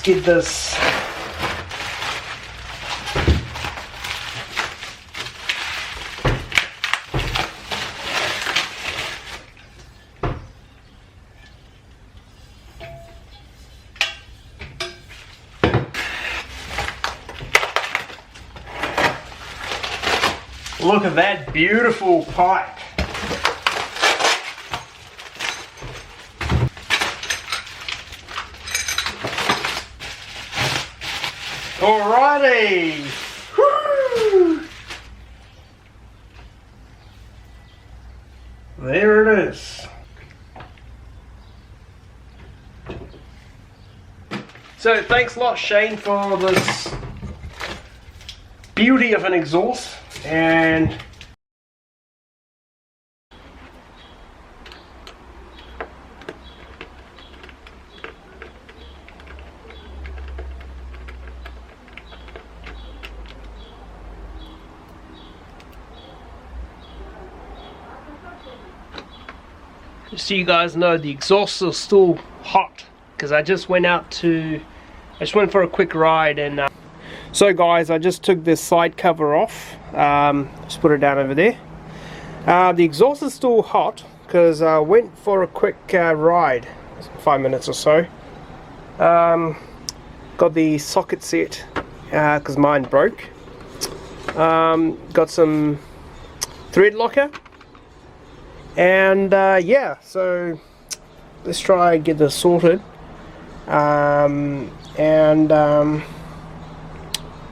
get this look at that beautiful pipe. Alrighty. Woo! There it is. So thanks a lot, Shane, for this beauty of an exhaust. And just so you guys know, the exhaust is still hot because I just went for a quick ride. And so guys, I just took this side cover off. Just put it down over there. The exhaust is still hot because I went for a quick ride, 5 minutes or so. Got the socket set because mine broke. Got some thread locker, and yeah, so let's try and get this sorted.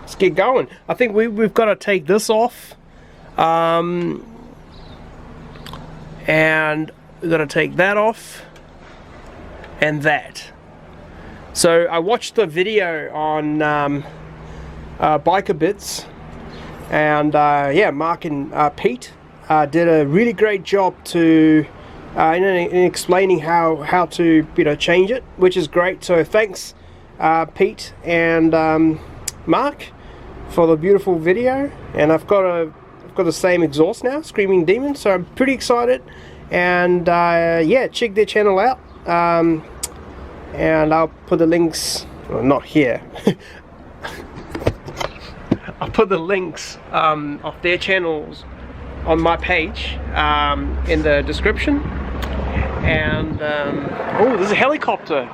Let's get going. I think we've got to take this off, and we've got to take that off and that. So I watched the video on Biker Bits, and yeah, Mark and Pete did a really great job to in explaining how to change it, which is great. So thanks Pete and Mark for the beautiful video. And I've got the same exhaust now, Screaming Demon, so I'm pretty excited. And yeah, check their channel out, and I'll put the links, well, not here. I'll put the links of their channels on my page in the description. And oh, there's a helicopter.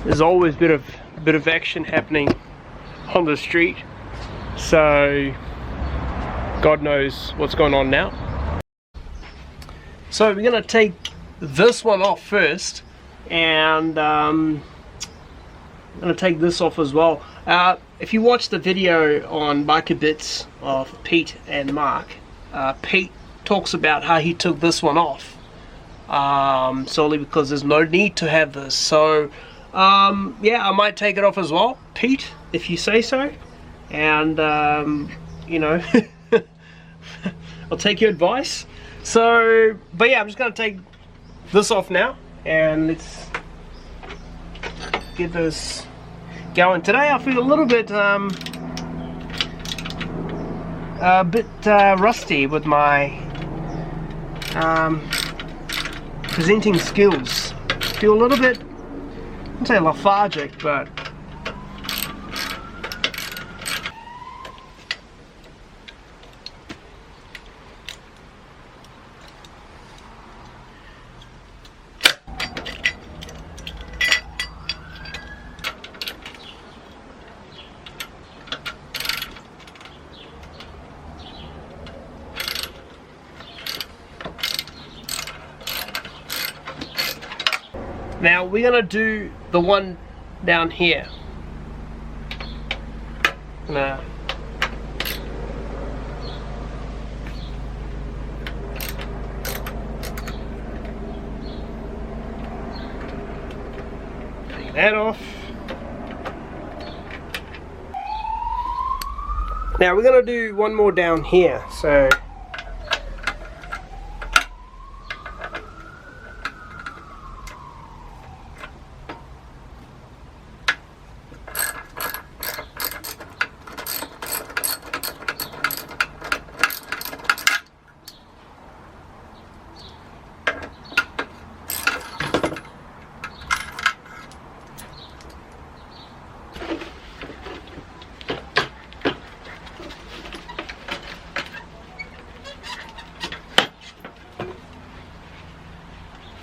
There's always a bit of action happening on the street, so God knows what's going on now. So we're gonna take this one off first, and I'm gonna take this off as well. If you watch the video on Biker Bits of Pete and Mark, Pete talks about how he took this one off solely because there's no need to have this. So yeah, I might take it off as well, Pete, if you say so. And you know, I'll take your advice. So, but yeah, I'm just gonna take this off now, and let's get this going. Today I feel a little bit rusty with my presenting skills. Feel a little bit, I wouldn't say lethargic, but now we're gonna do the one down here. Now, take that off. Now we're gonna do one more down here. So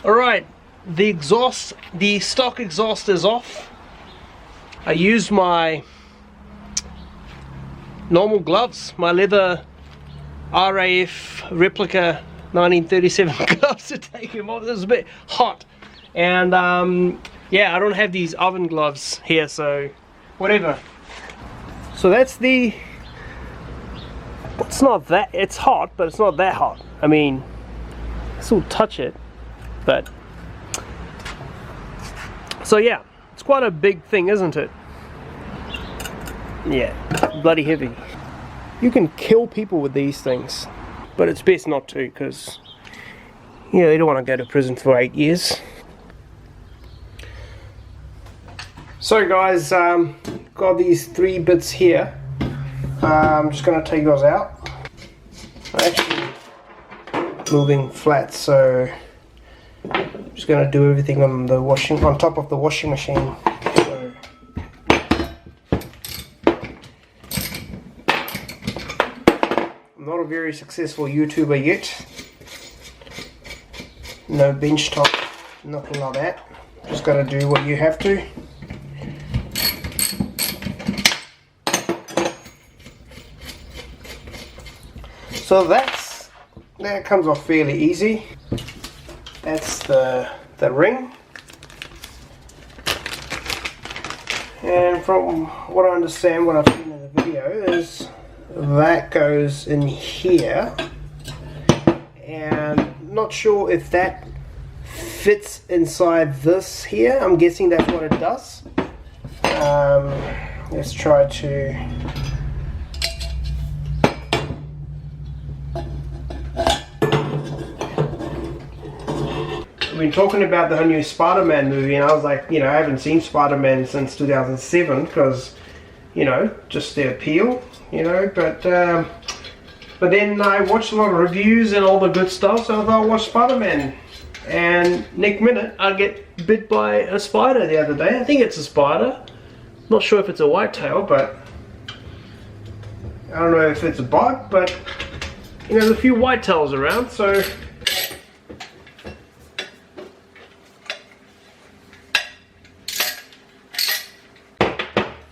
Alright, the stock exhaust is off. I used my normal gloves, my leather RAF replica 1937 gloves to take him off. It was a bit hot, and yeah, I don't have these oven gloves here, so whatever. So that's the, it's hot, but it's not that hot. I mean, I still touch it, but so yeah, it's quite a big thing, isn't it? Yeah, bloody heavy. You can kill people with these things, but it's best not to, because yeah, you don't want to go to prison for 8 years. So guys, got these 3 bits here. I'm just going to take those out. I'm actually moving flat, so I'm just going to do everything on the on top of the washing machine. So I'm not a very successful YouTuber yet. No bench top, nothing like that. Just got to do what you have to. So that comes off fairly easy. That's the ring, and from what I understand, what I've seen in the video, is that goes in here, and not sure if that fits inside this here. I'm guessing that's what it does. Let's try to. We've been talking about the new Spider-Man movie, and I was like, you know, I haven't seen Spider-Man since 2007 because, you know, just the appeal, you know, but then I watched a lot of reviews and all the good stuff, so I thought I'd watch Spider-Man, and next minute I get bit by a spider the other day. I think it's a spider, not sure if it's a whitetail, but I don't know if it's a bug, but you know, there's a few whitetails around, so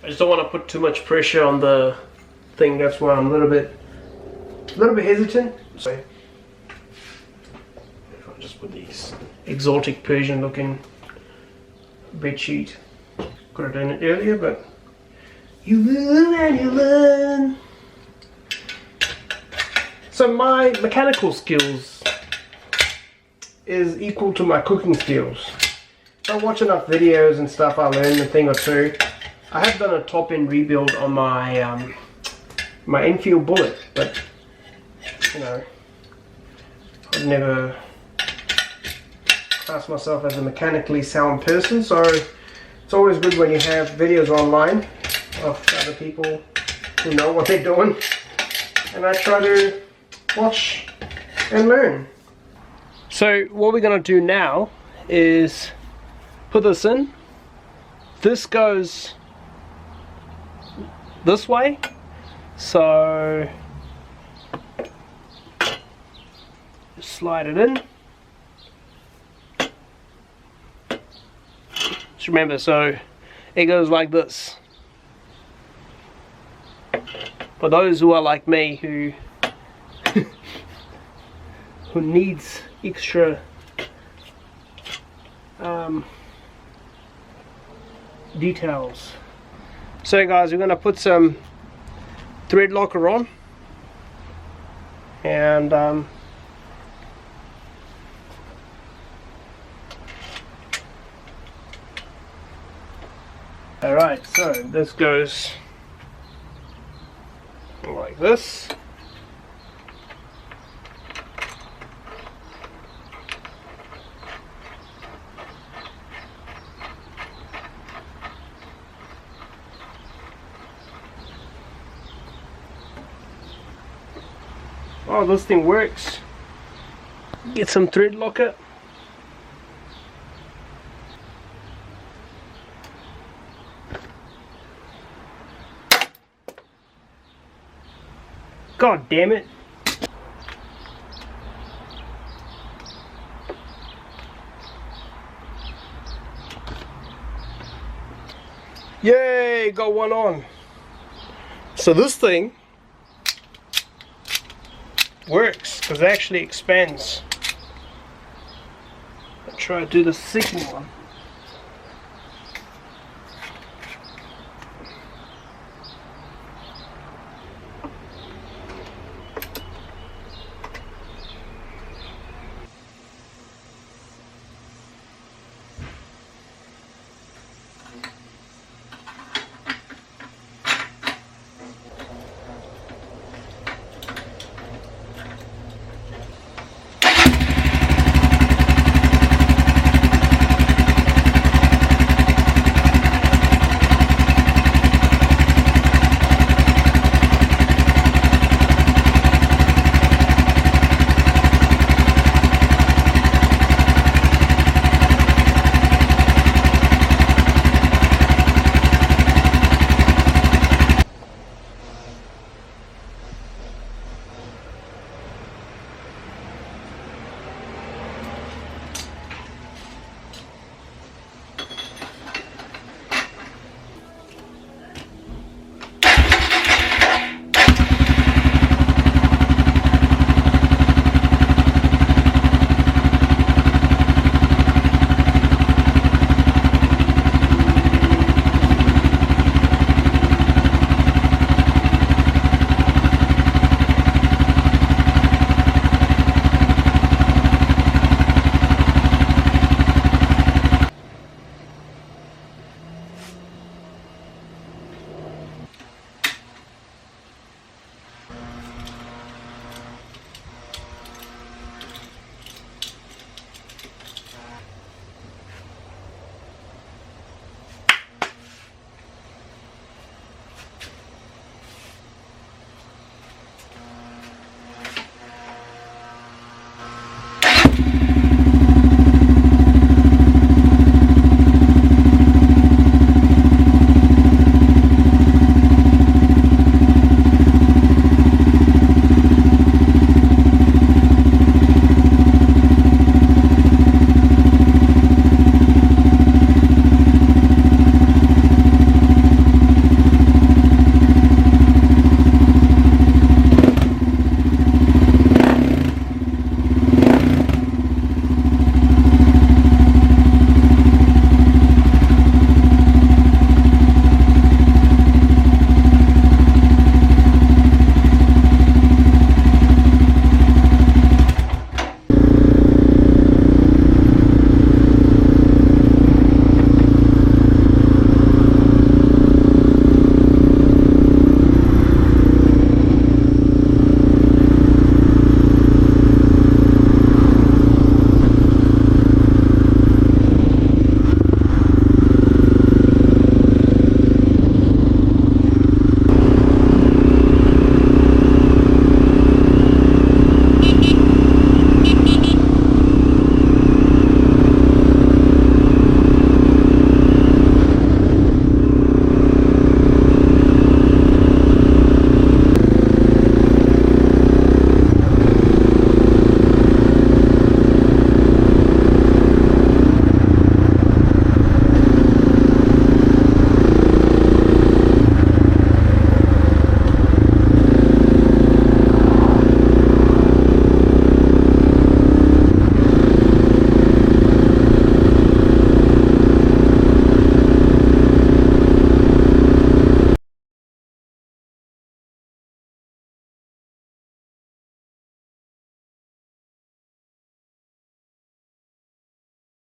I just don't want to put too much pressure on the thing. That's why I'm a little bit hesitant. So if I just put these exotic Persian looking bed sheet, could have done it earlier, but you learn and you learn. So my mechanical skills is equal to my cooking skills. If I watch enough videos and stuff, I learn a thing or two. I have done a top-end rebuild on my my Enfield Bullet, but you know, I've never classed myself as a mechanically sound person, so it's always good when you have videos online of other people who know what they're doing, and I try to watch and learn. So what we're going to do now is put this in. This goes this way, so just slide it in. Just remember, so it goes like this. For those who are like me, who who needs extra details. So guys, we're going to put some thread locker on, and alright, so this goes like this. Oh, this thing works. Get some thread locker. God damn it. Yay, got one on. So this thing works because it actually expands. I'll try to do the second one.